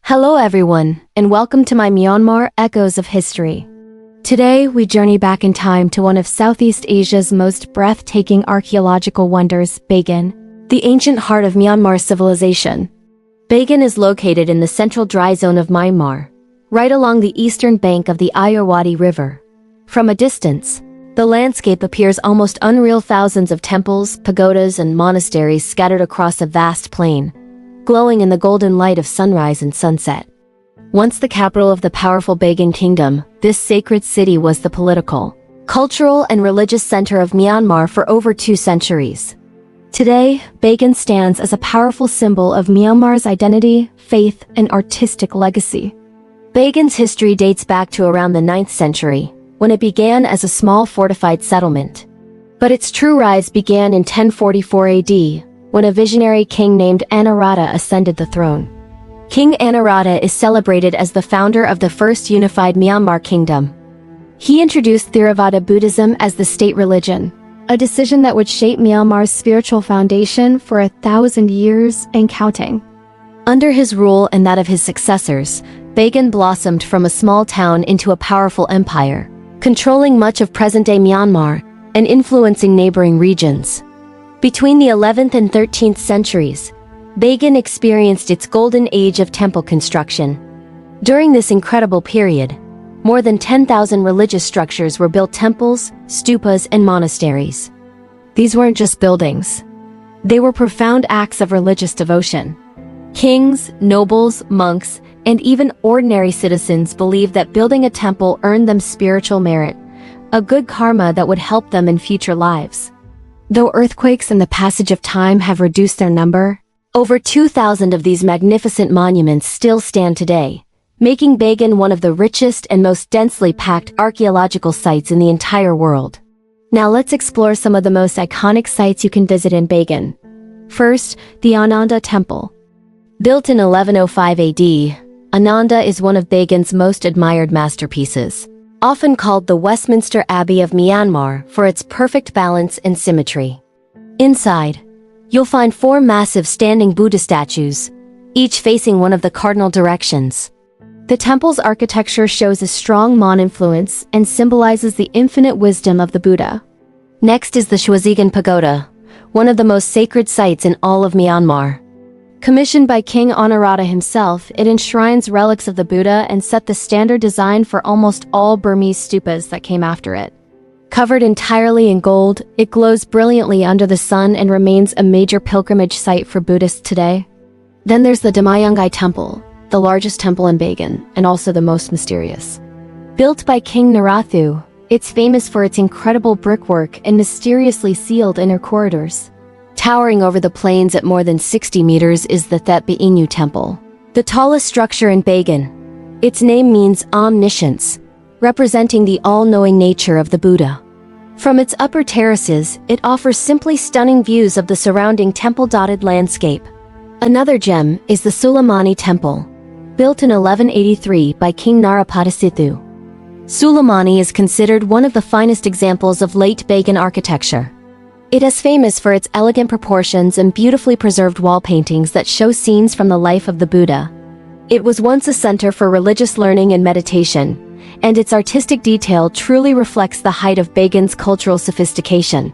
Hello everyone, and welcome to my Myanmar Echoes of History. Today, we journey back in time to one of Southeast Asia's most breathtaking archaeological wonders, Bagan, the ancient heart of Myanmar civilization. Bagan is located in the central dry zone of Myanmar, right along the eastern bank of the Irrawaddy River. From a distance, the landscape appears almost unreal. Thousands of temples, pagodas, and monasteries scattered across a vast plain, glowing in the golden light of sunrise and sunset. Once the capital of the powerful Pagan Kingdom, this sacred city was the political, cultural, and religious center of Myanmar for over 2 centuries. Today, Bagan stands as a powerful symbol of Myanmar's identity, faith, and artistic legacy. Bagan's history dates back to around the 9th century, when it began as a small fortified settlement. But its true rise began in 1044 AD, when a visionary king named Irrawaddy ascended the throne. King Irrawaddy is celebrated as the founder of the first unified Myanmar kingdom. He introduced Theravada Buddhism as the state religion, a decision that would shape Myanmar's spiritual foundation for 1,000 years and counting. Under his rule and that of his successors, Bagan blossomed from a small town into a powerful empire, controlling much of present-day Myanmar and influencing neighboring regions. Between the 11th and 13th centuries, Bagan experienced its golden age of temple construction. During this incredible period, more than 10,000 religious structures were built: temples, stupas, and monasteries. These weren't just buildings. They were profound acts of religious devotion. Kings, nobles, monks, and even ordinary citizens believed that building a temple earned them spiritual merit, a good karma that would help them in future lives. Though earthquakes and the passage of time have reduced their number, over 2,000 of these magnificent monuments still stand today, making Bagan one of the richest and most densely packed archaeological sites in the entire world. Now let's explore some of the most iconic sites you can visit in Bagan. First, the Ananda Temple. Built in 1105 AD, Ananda is one of Bagan's most admired masterpieces, often called the Westminster Abbey of Myanmar for its perfect balance and symmetry. Inside, you'll find 4 massive standing Buddha statues, each facing one of the cardinal directions. The temple's architecture shows a strong Mon influence and symbolizes the infinite wisdom of the Buddha. Next is the Shwazigan Pagoda, one of the most sacred sites in all of Myanmar. Commissioned by King Irrawaddy himself, it enshrines relics of the Buddha and set the standard design for almost all Burmese stupas that came after it. Covered entirely in gold, it glows brilliantly under the sun and remains a major pilgrimage site for Buddhists today. Then there's the Damayangai Temple, the largest temple in Bagan, and also the most mysterious. Built by King Narathu, it's famous for its incredible brickwork and mysteriously sealed inner corridors. Towering over the plains at more than 60 meters is the Thet Inyu Temple, the tallest structure in Bagan. Its name means omniscience, representing the all-knowing nature of the Buddha. From its upper terraces, it offers simply stunning views of the surrounding temple-dotted landscape. Another gem is the Sulamani Temple, built in 1183 by King Narapatasithu. Sulamani is considered one of the finest examples of late Bagan architecture. It is famous for its elegant proportions and beautifully preserved wall paintings that show scenes from the life of the Buddha. It was once a center for religious learning and meditation, and its artistic detail truly reflects the height of Bagan's cultural sophistication.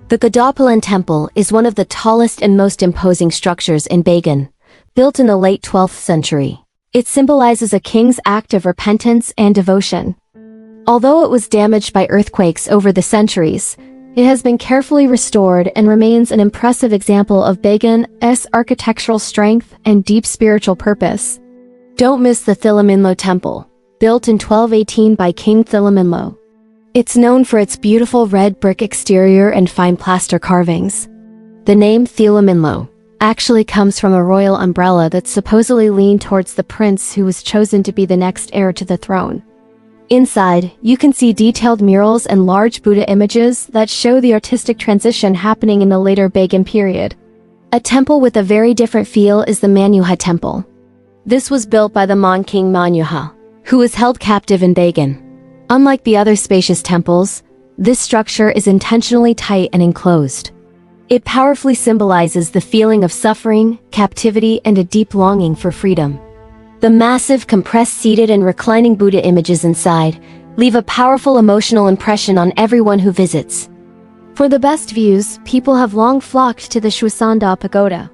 The Godapalan Temple is one of the tallest and most imposing structures in Bagan, built in the late 12th century. It symbolizes a king's act of repentance and devotion. Although it was damaged by earthquakes over the centuries, it has been carefully restored and remains an impressive example of Bagan's architectural strength and deep spiritual purpose. Don't miss the Thilaminlo Temple, built in 1218 by King Thilaminlo. It's known for its beautiful red brick exterior and fine plaster carvings. The name Thilaminlo actually comes from a royal umbrella that supposedly leaned towards the prince who was chosen to be the next heir to the throne. Inside, you can see detailed murals and large Buddha images that show the artistic transition happening in the later Bagan period. A temple with a very different feel is the Manyuha Temple. This was built by the Mon King Manyuha, who was held captive in Bagan. Unlike the other spacious temples, this structure is intentionally tight and enclosed. It powerfully symbolizes the feeling of suffering, captivity, and a deep longing for freedom. The massive, compressed seated and reclining Buddha images inside leave a powerful emotional impression on everyone who visits. For the best views, people have long flocked to the Shwasanda Pagoda.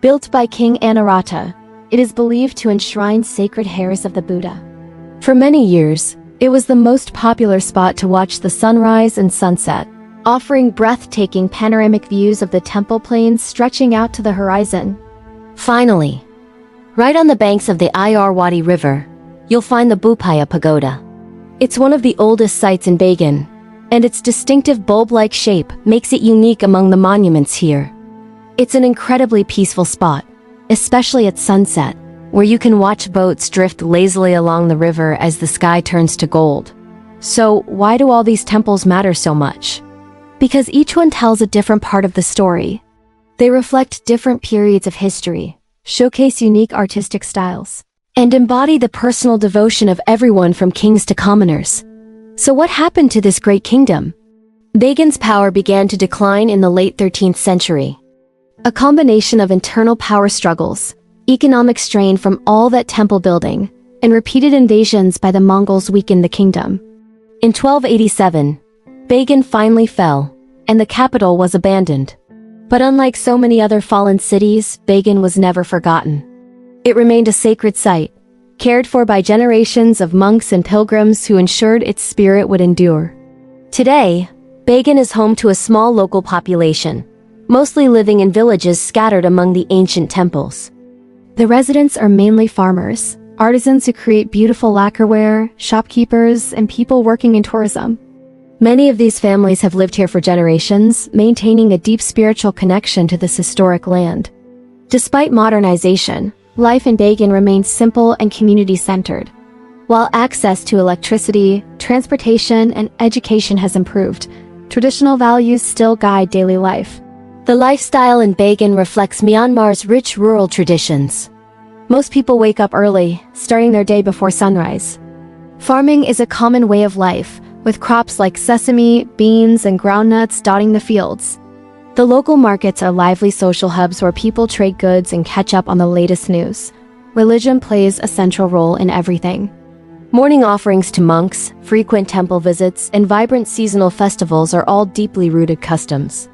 Built by King Anarata, it is believed to enshrine sacred hairs of the Buddha. For many years, it was the most popular spot to watch the sunrise and sunset, offering breathtaking panoramic views of the temple plains stretching out to the horizon. Finally, right on the banks of the Irrawaddy River, you'll find the Bupaya Pagoda. It's one of the oldest sites in Bagan, and its distinctive bulb-like shape makes it unique among the monuments here. It's an incredibly peaceful spot, especially at sunset, where you can watch boats drift lazily along the river as the sky turns to gold. So, why do all these temples matter so much? Because each one tells a different part of the story. They reflect different periods of history, showcase unique artistic styles, and embody the personal devotion of everyone from kings to commoners. So what happened to this great kingdom? Bagan's power began to decline in the late 13th century. A combination of internal power struggles, economic strain from all that temple building, and repeated invasions by the Mongols weakened the kingdom. In 1287, Bagan finally fell, and the capital was abandoned. But unlike so many other fallen cities, Bagan was never forgotten. It remained a sacred site, cared for by generations of monks and pilgrims who ensured its spirit would endure. Today, Bagan is home to a small local population, mostly living in villages scattered among the ancient temples. The residents are mainly farmers, artisans who create beautiful lacquerware, shopkeepers, and people working in tourism. Many of these families have lived here for generations, maintaining a deep spiritual connection to this historic land. Despite modernization, life in Bagan remains simple and community-centered. While access to electricity, transportation, and education has improved, traditional values still guide daily life. The lifestyle in Bagan reflects Myanmar's rich rural traditions. Most people wake up early, starting their day before sunrise. Farming is a common way of life, with crops like sesame, beans, and groundnuts dotting the fields. The local markets are lively social hubs where people trade goods and catch up on the latest news. Religion plays a central role in everything. Morning offerings to monks, frequent temple visits, and vibrant seasonal festivals are all deeply rooted customs.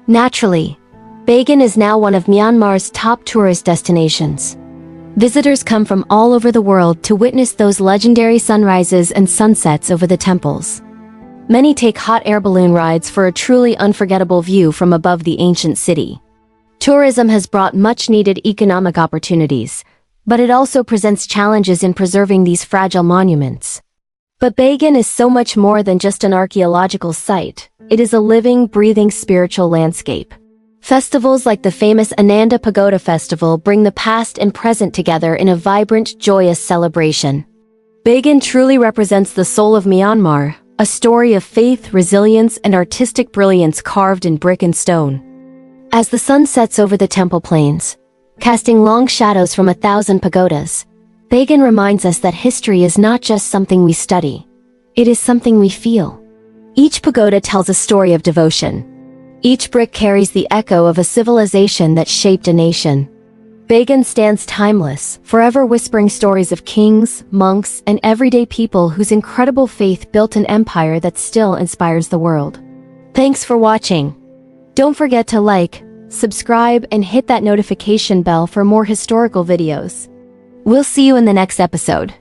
Naturally, Bagan is now one of Myanmar's top tourist destinations. Visitors come from all over the world to witness those legendary sunrises and sunsets over the temples. Many take hot air balloon rides for a truly unforgettable view from above the ancient city. Tourism has brought much-needed economic opportunities, but it also presents challenges in preserving these fragile monuments. But Bagan is so much more than just an archaeological site. It is a living, breathing spiritual landscape. Festivals like the famous Ananda Pagoda Festival bring the past and present together in a vibrant, joyous celebration. Bagan truly represents the soul of Myanmar, a story of faith, resilience, and artistic brilliance carved in brick and stone. As the sun sets over the temple plains, casting long shadows from 1,000 pagodas, Bagan reminds us that history is not just something we study. It is something we feel. Each pagoda tells a story of devotion. Each brick carries the echo of a civilization that shaped a nation. Bagan stands timeless, forever whispering stories of kings, monks, and everyday people whose incredible faith built an empire that still inspires the world. Thanks for watching. Don't forget to like, subscribe, and hit that notification bell for more historical videos. We'll see you in the next episode.